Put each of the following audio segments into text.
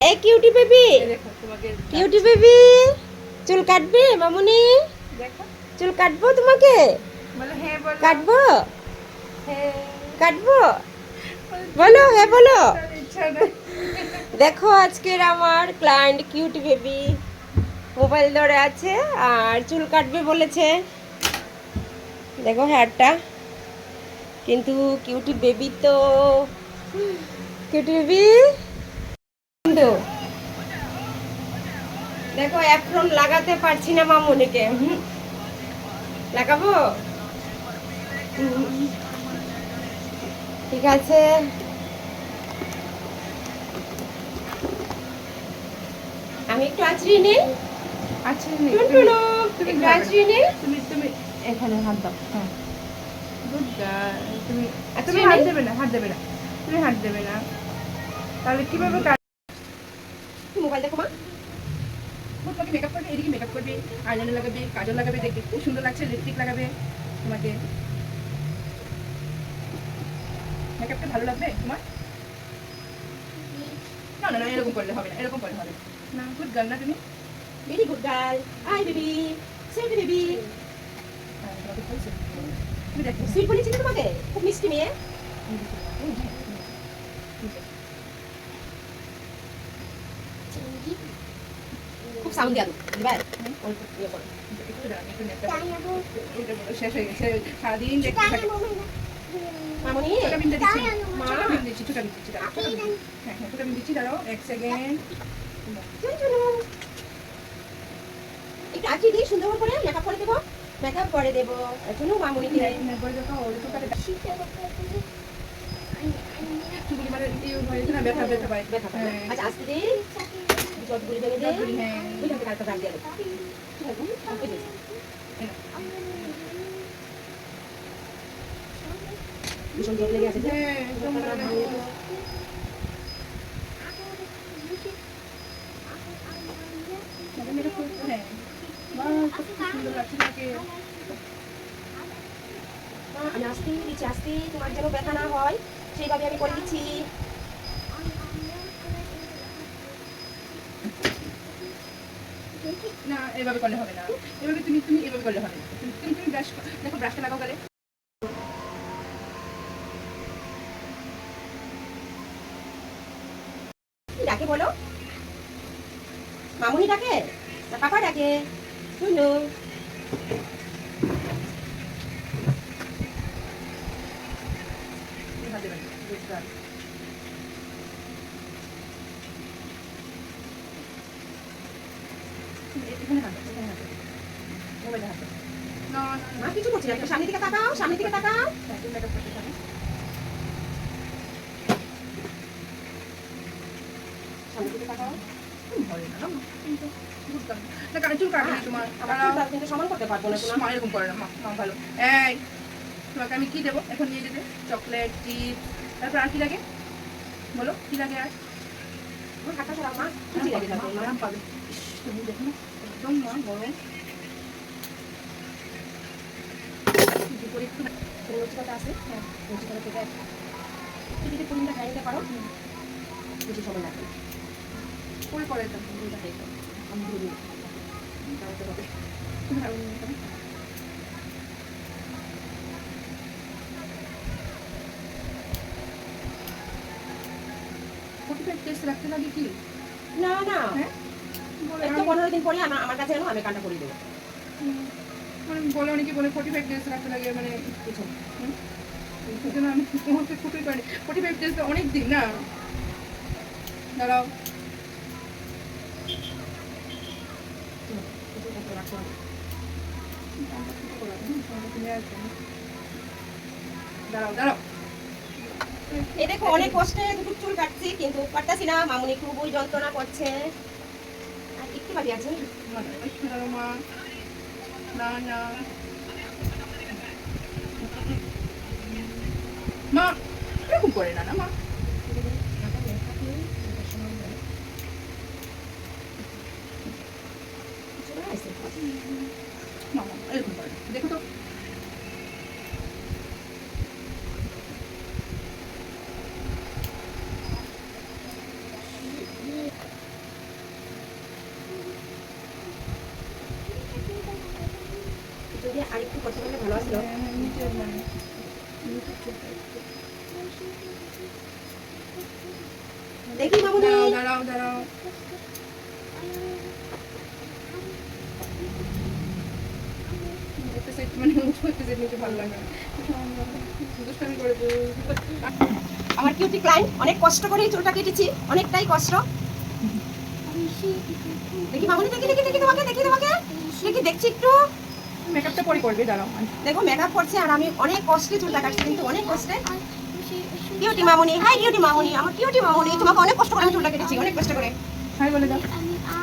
এই cutie baby, cutie baby, চুল কাটবে মামুনি? চুল কাটবো তোমাকে? কাটবো? কাটবো? বলো হ্যাঁ বলো। দেখো আজকের আমার ক্লায়েন্ট কিউটি বেবি মোবাইল ধরে আছে আর চুল কাটবে বলেছে। দেখো হেয়ারটা, কিন্তু কিউটি বেবি তো কিউটি বেবি কিন্তু দেখো এপ্রন লাগাতে পারছি না মামুনিকে। লাগাবো? ঠিক আছে, আমি একটু আছড়িয়ে নিই। একটু আছড়িয়ে নিই। তুমি এখানে হাত দাও। হ্যাঁ, গুড গার্ল। তুমি হাত দেবে না, হাত দেবে না, তুমি হাত দেবে না। তাহলে কিভাবে মোবাইল দেখো মা। তোমাকে মেকআপ করবে, এদিকে মেকআপ করবে, আইলাইনার লাগাবে, কাজল লাগাবে, দেখবে খুব সুন্দর লাগছে, লিপস্টিক লাগাবে। তোমাকে মেকআপটা ভালো লাগবে তোমার? না না না, এরকম করলে হবে না, এরকম করলে হবে না। গুড গার্ল না তুমি? Very good girl. Hi baby, sweet baby. তুমি দেখো সুইট বলেছি না তোমাকে? খুব মিষ্টি মেয়ে। খুব সাউন্ড দিয়া দিবা। অল্প ইয়ে করো। শেষ হয়ে গেছে, সারাদিন দেখতে থাকি। মামুনি ছোটা বিন্দু দিচ্ছি, মা ছোটা বিন্দু দিচ্ছি, ছোটা বিন্দু দিচ্ছি, দাঁড়াও। হ্যাঁ হ্যাঁ, ছোটা বিন্দু দিচ্ছি, দাঁড়াও 1 সেকেন্ড। একটু আঁচি দিয়ে সুন্দর করে মেকআপ করে দেবো। মেকআপ করে দেবো চুনু মামুনিকে। বলে দেখো ওর চুলটাকে চুলগুলি মানে এই হয়েছে না, ব্যথা ব্যথা পায়, ব্যথা পায় না? আচ্ছা আস্তে দিয়ে যতগুলি ভেঙে দে। হ্যাঁ। ওইখান থেকে আরেকটা দাগ দিয়ে দেবো। ঠিক আছে, ওই যে। ভীষণ জোর লেগে আছে যে। হ্যাঁ, একদম ভালো লাগে। হ্যাঁ, বাহ, কত সুন্দর লাগছে তোমাকে। মা, আমি আস্তে দিচ্ছি, আস্তে, তোমার যেন ব্যথা না হয় সেইভাবে আমি করে দিচ্ছি। না, এভাবে করলে হবে না, এভাবে তুমি তুমি এভাবে করলে হবে না। তুমি ব্রাশ দেখো, ব্রাশটা লাগাও গেলে। কি ডাকে বলো? মামুনি ডাকে না পাপা ডাকে? শুনো। হাত দেবেন, গুড গার্ল। এখানে হাত দাও, এখানে হাত দাও, মোবাইলে হাত দাও। না না মা কিছু করছি না, তুমি সামনের দিকে তাকাও, সামনের দিকে তাকাও। না, তুমি মেকআপ করতে থাকো। সামনের দিকে তাকাও। হয় না, কিন্তু গুড গার্ল। না, কানে চুল কাটবে না তোমার। আমার চুলটা কিন্তু সমান করতে পারবো না শোনা। মা এরকম করে না, মা মা ভালো। এই, তোমাকে আমি কি দেবো এখন? নিয়ে যেতে চকলেট, চিপস, তারপর আর কি লাগে বলো, কি লাগে আর? আমার হাতটা সরাও মা, কুচি লাগে যাবে মা। আরাম পাবে। তুমি দেখো না, একদম মা গরম। দুপুরে একটু লুচিটা আছে, হ্যাঁ লুচিটা থেকে একটু যদি পুরিটা খাই নিতে পারো বেশি সময় লাগবে। করে করে একদম পুরিটা খাই তো আমি দিয়ে দিই। তাহলে হবে। তুমি ভালো নিয়ে যাবে। ফটোটা টেস্ট রাখতে লাগে কি? না না, হ্যাঁ, বলে এই তো 15 দিন পরে আমার কাছে এনো, আমি কান্না করে দেবো। মানে বলে অনেকে বলে 45 ডেজ রাখতে লাগে, মানে কিছু এই জন্য আমি তোমাকে খুবই পারি। 45 ডেজ তো অনেক দিন না। দাঁড়াও, রাখতে হবে। দাঁড়াও দাঁড়াও। এই দেখো অনেক কষ্টে দুটো চুল কাটছি কিন্তু পারতাছি না, মামুনি খুবই যন্ত্রণা করছে। আর একটু বাকি আছে। দাঁড়াও মা, না না মা, এরকম করে না, না মা। মা মা, এরকম করে না, দেখো তো। আসলো। দেখি মামুনি। দাঁড়াও একটা সাইড মানে উঁচু একটা সাইড নিচে ভালো লাগে না। দুষ্টামি করে আমার কিউটি ক্লায়েন্ট অনেক কষ্ট করে এই চুলটা কেটেছি, অনেকটাই কষ্ট। দেখি মামুনি, দেখি তোমাকে দেখছি একটু। মেকআপটা পরে করবে, দাঁড়াও। দেখো মেকআপ করছে আর আমি অনেক কষ্টে চুলটা কাটছি, কিন্তু অনেক কষ্টে। কিউটি মামুনি, হাই কিউটি মামুনি, আমার কিউটি মামুনি, তোমাকে অনেক কষ্ট করে আমি চুলটা কেটেছি, অনেক কষ্ট করে। হাই বলে দাও।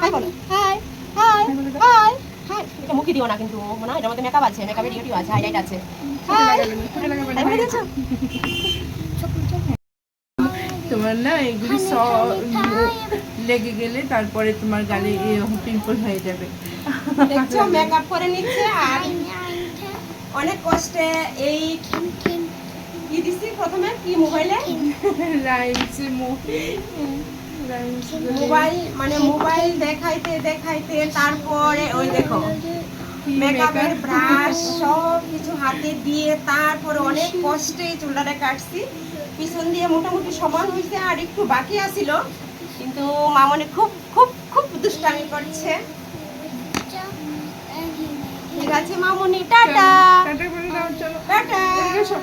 হাই বলো, হাই হাই হাই হাই। এটা মুখে দিও না কিন্তু, মনে হয় এটার মধ্যে মেকআপ আছে, মেকআপের ডিউটি আছে, হাইলাইট আছে। হাই হাই বলে দিয়েছো? তোমার না এগুলি সব লেগে গেলে তারপরে তোমার গালে পিম্পল হয়ে যাবে। দেখছো মেকআপ করে নিচ্ছে আর অনেক কষ্টে এই কি দিছি প্রথমে, কি মোবাইলে মোবাইল মানে মোবাইল দেখাইতে তারপরে ওই দেখো মেকআপের ব্রাশ সব কিছু হাতে দিয়ে তারপরে অনেক কষ্টে চুলটা কাটছি। পিছন দিয়ে মোটামুটি সমান হয়েছে, আর একটু বাকি আছিল, কিন্তু মামনি খুব খুব খুব দুষ্টামি করছে। ঠিক আছে মামনি, টাটা টাটা করে দাও, চলো টাটা। এদিকে এসো।